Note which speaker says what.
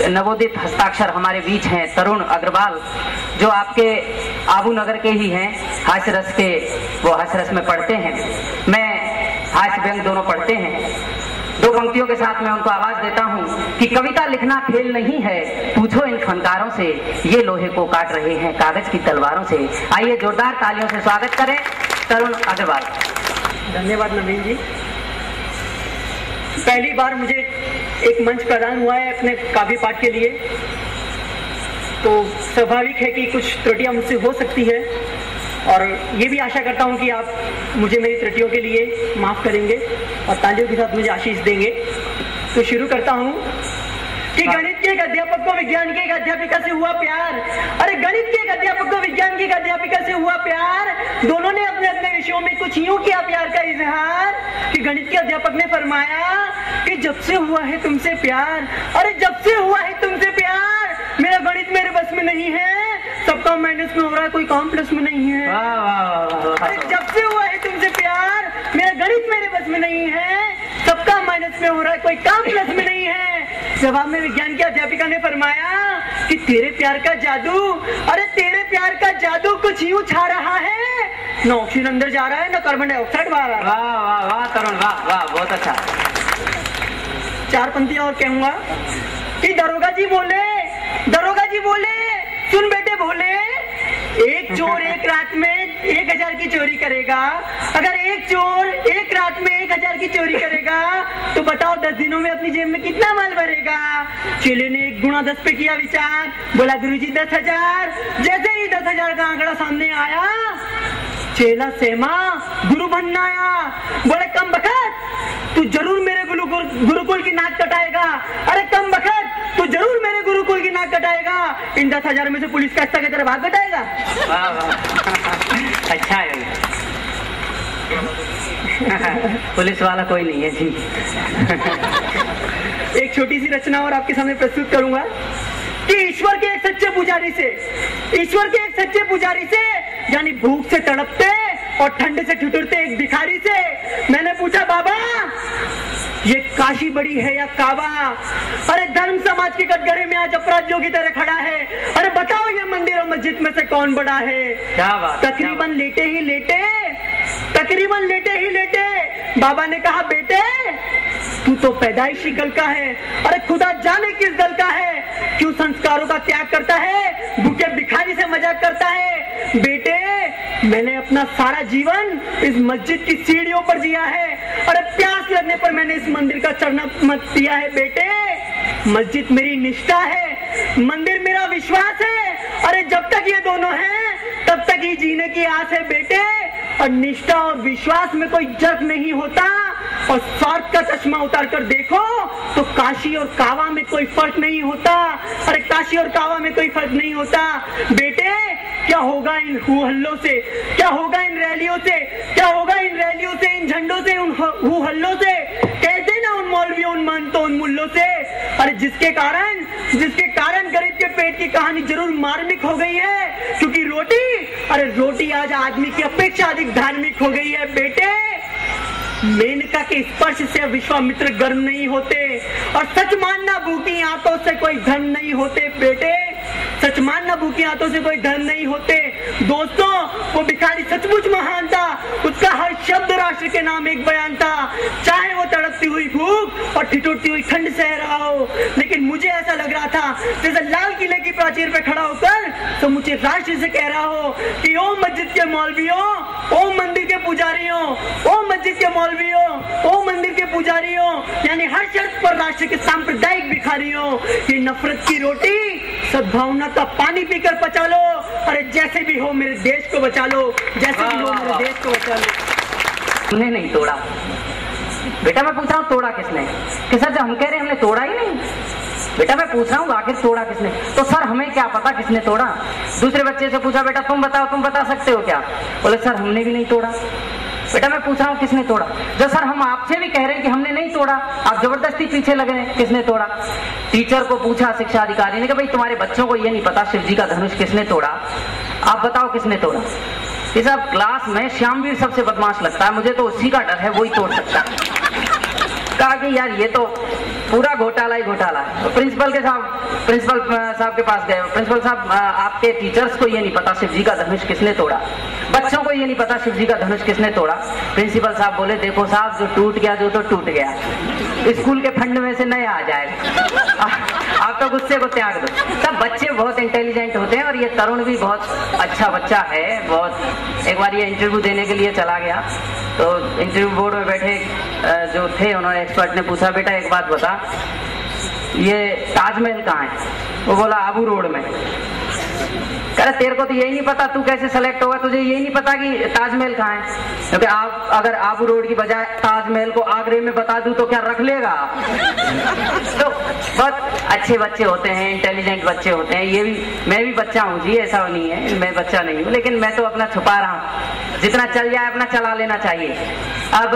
Speaker 1: नवोदित हस्ताक्षर हमारे बीच हैं तरुण अग्रवाल, जो आपके आबू नगर के ही हैं, हास्य रस के, वो हास्य रस में पढ़ते हैं, मैं हास्य व्यंग दोनों पढ़ते हैं। दो पंक्तियों के साथ मैं उनको आवाज देता हूँ कि कविता लिखना खेल नहीं है, पूछो इन फनकारों से, ये लोहे को काट रहे हैं कागज की तलवारों से। आइए जोरदार तालियों से स्वागत करें तरुण अग्रवाल।
Speaker 2: धन्यवाद नवीन जी। पहली बार मुझे एक मंच प्रदान हुआ है अपने काव्य पाठ के लिए, तो स्वाभाविक है कि कुछ त्रुटियां मुझसे हो सकती है, और ये भी आशा करता हूँ कि आप मुझे मेरी त्रुटियों के लिए माफ़ करेंगे और तालियों के साथ मुझे आशीष देंगे। तो शुरू करता हूँ कि गणित के एक अध्यापक को विज्ञान की एक अध्यापिका से हुआ प्यार। अरे गणित के एक अध्यापक को विज्ञान की एक अध्यापिका से हुआ प्यार। दोनों ने अपने अपने विषयों में कुछ यूं किया प्यार का इजहार कि गणित के अध्यापक ने फरमाया कि जब से हुआ है तुमसे प्यार, अरे जब से हुआ है तुमसे प्यार, मेरा गणित मेरे बस में नहीं है, सबका माइनस में हो रहा है, कोई काम प्लस में नहीं है। अरे जब से हुआ है तुमसे प्यार, मेरा गणित मेरे बस में नहीं है, सबका माइनस में हो रहा है, कोई काम प्लस में नहीं है। जवाब में विज्ञान की अध्यापिका ने फरमाया कि तेरे प्यार का जादू, अरे तेरे प्यार का जादू कुछ यूं छा रहा है, न ऑक्सीजन अंदर जा रहा है न कार्बन डाइऑक्साइड बाहर आ रहा है।
Speaker 1: वाह वाह वाह तरुण, वाह वाह, बहुत अच्छा।
Speaker 2: चार पंक्तियां और कहूंगा कि दरोगा जी बोले सुन बेटे भोले, एक चोर एक रात में 1000 की चोरी करेगा, अगर एक चोर एक रात में 1000 की चोरी करेगा तो बताओ 10 दिनों में अपनी जेब में कितना माल भरेगा। चेले ने 1 गुणा 10 पे किया विचार, बोला गुरुजी 10,000। जैसे ही 10,000 का आंकड़ा सामने आया, चेला सेमा गुरु बनना आया, बोले कम बखत तू जरूर मेरे गुरुकुल की नाक कटाएगा, अरे कम बखत तू जरूर मेरे गुरुकुल की नाक कटाएगा, इन 10,000 में से पुलिस का हिस्सा की तरह भाग कटाएगा।
Speaker 1: अच्छा है पुलिस वाला कोई नहीं है जी।
Speaker 2: एक छोटी सी रचना और आपके सामने प्रस्तुत करूंगा कि ईश्वर के एक सच्चे पुजारी से यानी भूख से तड़पते और ठंडे से ठिठुरते एक भिखारी से मैंने पूछा, बाबा ये काशी बड़ी है या काबा? अरे धर्म समाज के कटघरे में आज अपराधियों की तरह खड़ा है, अरे बताओ ये मंदिर और मस्जिद में से कौन बड़ा है?
Speaker 1: क्या बात।
Speaker 2: तकरीबन लेटे ही लेटे बाबा ने कहा, बेटे तू तो पैदाइशी गल का है, अरे खुदा जाने किस दल का है, क्यों संस्कारों का त्याग करता है, भूखे भिखारी से मजाक करता है। बेटे मैंने अपना सारा जीवन इस मस्जिद की सीढ़ियों पर जिया है, अरे प्यास लगने पर मैंने इस मंदिर का चढ़ना मत दिया है। बेटे मस्जिद मेरी निष्ठा है, मंदिर मेरा विश्वास है, अरे जब तक ये दोनों हैं तब तक ही जीने की आस है। बेटे और निष्ठा और विश्वास में कोई जग नहीं होता, और स्वार्थ का चश्मा उतार कर देखो तो काशी और कावा में कोई फर्क नहीं होता, अरे काशी और कावा में कोई फर्क नहीं होता। बेटे क्या होगा इन हू हल्लों से, क्या होगा इन रैलियों से, क्या होगा इन रैलियों से, इन झंडों से, उन हू हल्लों से, कहते ना उन मौलवियों, उन महंतों, उन मुल्लों से, अरे जिसके कारण गरीब के पेट की कहानी जरूर मार्मिक हो गई है, क्योंकि रोटी आज आदमी की अपेक्षा अधिक धार्मिक हो गई है। बेटे मेनका के स्पर्श से विश्वामित्र गर्म नहीं होते, और सच मानना भूखी आंतों से कोई धन नहीं होते। बेटे सच मानना भूखी आंतों से कोई धन नहीं होते। दोस्तों वो भिखारी सचमुच महान था, उसका हर शब्द राष्ट्र के नाम एक बयान था, चाहे वो तड़पती हुई भूख और ठिठुरती हुई ठंड सह रहा हो। लेकिन मुझे ऐसा लग रहा था जैसे लाल किले की प्राचीर पे खड़ा होकर तो मुझे राष्ट्र से कह रहा हो कि ओ मस्जिद के मौलवियों, ओ मंदिर के पुजारियों, ओ मस्जिद के मौलवियों, ओ मंदिर के पुजारियों, यानी हर शर्त पर राष्ट्र के सांप्रदायिक भिखारियों, ये नफरत की रोटी सद्भावना का पानी पीकर पचा लो, अरे जैसे भी हो मेरे देश को बचा लो, जैसे भी हो मेरे देश को बचा लो।
Speaker 1: हमने नहीं तोड़ा। बेटा मैं पूछ रहा हूँ तोड़ा किसने? कि सर जब हम कह रहे हैं हमने तोड़ा ही नहीं। बेटा मैं पूछ रहा हूँ आखिर तोड़ा किसने? तो सर हमें क्या पता किसने तोड़ा। दूसरे बच्चे से पूछा, बेटा तुम बताओ, तुम बता सकते हो क्या? बोले सर हमने भी नहीं तोड़ा। बेटा मैं पूछ रहा हूँ किसने तोड़ा? जब सर हम आपसे भी कह रहे हैं कि हमने नहीं तोड़ा, आप जबरदस्ती पीछे लग रहे हैं, किसने तोड़ा? टीचर को पूछा शिक्षा अधिकारी ने कि भाई तुम्हारे बच्चों को ये नहीं पता शिव जी का धनुष किसने तोड़ा, आप बताओ किसने तोड़ा? ये सब क्लास में श्यामवीर सबसे बदमाश लगता है, मुझे तो उसी का डर है, वही तोड़ सकता है। कहा कि यार ये तो पूरा घोटाला ही घोटाला। प्रिंसिपल साहब के पास गए। प्रिंसिपल साहब, आपके टीचर्स को ये नहीं पता शिव जी का धनुष किसने तोड़ा, बच्चों को ये नहीं पता शिव जी का धनुष किसने तोड़ा। प्रिंसिपल साहब बोले, देखो साहब, जो टूट गया जो तो टूट गया, स्कूल के फंड में से नया आ जाएगा, आप तो गुस्से को त्याग दो। सब बच्चे बहुत इंटेलिजेंट होते हैं और ये तरुण भी बहुत अच्छा बच्चा है। बहुत एक बार ये इंटरव्यू देने के लिए चला गया, तो इंटरव्यू बोर्ड में बैठे जो थे, उन्होंने एक्सपर्ट ने पूछा, बेटा एक बात बता, ये ताजमहल कहाँ है? वो बोला, आबू रोड में। कह रहे, तेरे को तो यही नहीं पता, तू कैसे सेलेक्ट होगा, तुझे यही नहीं पता कि ताजमहल कहाँ है? क्योंकि आप अगर आबू रोड की बजाय ताजमहल को आगरे में बता दूं तो क्या रख लेगा? तो बहुत अच्छे बच्चे होते हैं, इंटेलिजेंट बच्चे होते हैं। ये भी, मैं भी बच्चा हूँ जी, ऐसा नहीं है मैं बच्चा नहीं हूँ, लेकिन मैं तो अपना छुपा रहा हूँ। जितना चल जाए अपना चला लेना चाहिए। अब